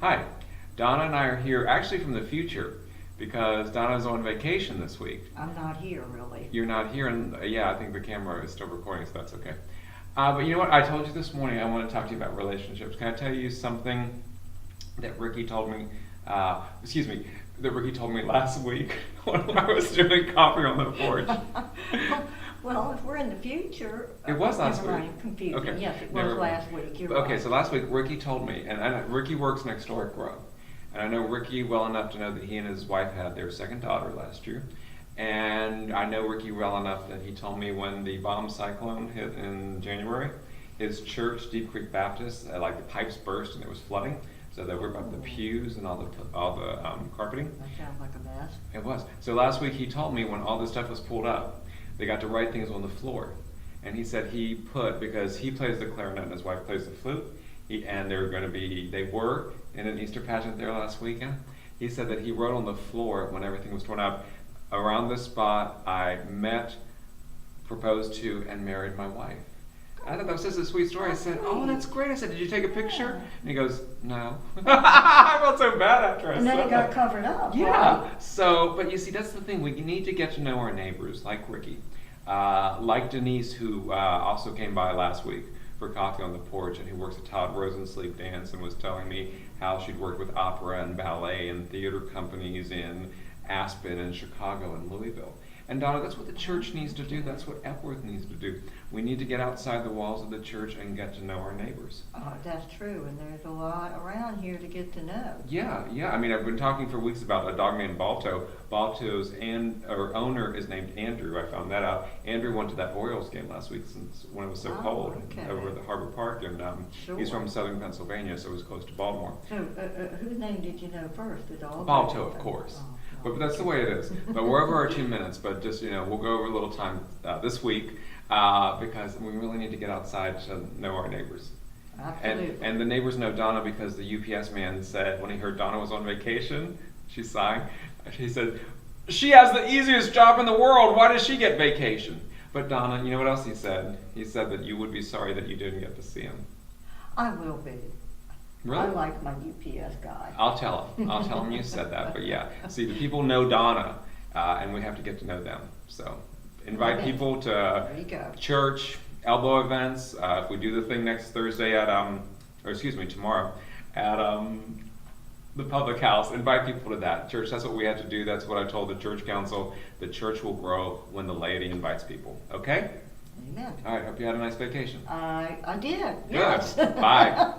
Hi, Donna and I are here actually from the future because Donna's on vacation this week. I'm not here, really. You're not here, and yeah, I think the camera is still recording, so that's okay. But you know what? I told you this morning I want to talk to you about relationships. Can I tell you something that Ricky told me? That Ricky told me last week when I was doing coffee on the porch. Well, if we're in the future. It was last never week. mind, confusing. Okay. Yes, it Never was mind. last week. You're Okay, right. so last week Ricky told me, and I know Ricky works next door at Grow, and I know Ricky well enough to know that he and his wife had their second daughter last year, and I know Ricky well enough that he told me when the bomb cyclone hit in January, his church, Deep Creek Baptist, like the pipes burst and there was flooding, so they were about the pews and all the carpeting. That sounds like a mess. It was. So last week he told me when all this stuff was pulled up, they got to write things on the floor. And he said he put, because he plays the clarinet and his wife plays the flute, and they were in an Easter pageant there last weekend. He said that he wrote on the floor when everything was torn up, around this spot I met, proposed to, and married my wife. I thought that was just a sweet story. I said, oh, that's great. I said, did you take a picture? And he goes, no. I felt so bad after I And said then it got that. covered up. Yeah. Right? So, but you see, that's the thing. We need to get to know our neighbors, like Ricky, like Denise, who also came by last week for coffee on the porch, and who works at Todd Rosensleep Dance, and was telling me how she'd worked with opera and ballet and theater companies in Aspen and Chicago and Louisville. And Donna, that's what the church needs to do. That's what Epworth needs to do. We need to get outside the walls of the church and get to know our neighbors. That's true, and there's a lot around here to get to know. Yeah. I mean, I've been talking for weeks about a dog named Balto. Balto's owner is named Andrew. I found that out. Andrew went to that Orioles game last week since when it was so cold over at the Harbor Park, and he's from southern Pennsylvania, so it was close to Baltimore. So, whose name did you know first? The dog? Balto, of course. But that's the way it is. But we're over our 2 minutes, but just, we'll go over a little time this week because we really need to get outside to know our neighbors. Absolutely. And the neighbors know Donna because the UPS man said when he heard Donna was on vacation, she's sighing, he said, she has the easiest job in the world, why does she get vacation? But Donna, you know what else he said? He said that you would be sorry that you didn't get to see him. I will be. Really? I like my UPS guy. I'll tell him you said that, but yeah. See, the people know Donna, and we have to get to know them. So invite people to There you go. church, elbow events. If we do the thing next Thursday tomorrow at the public house, invite people to that. Church, that's what we have to do. That's what I told the church council. The church will grow when the laity invites people. Okay? Amen. All right, hope you had a nice vacation. I did. Good. Yes. Bye.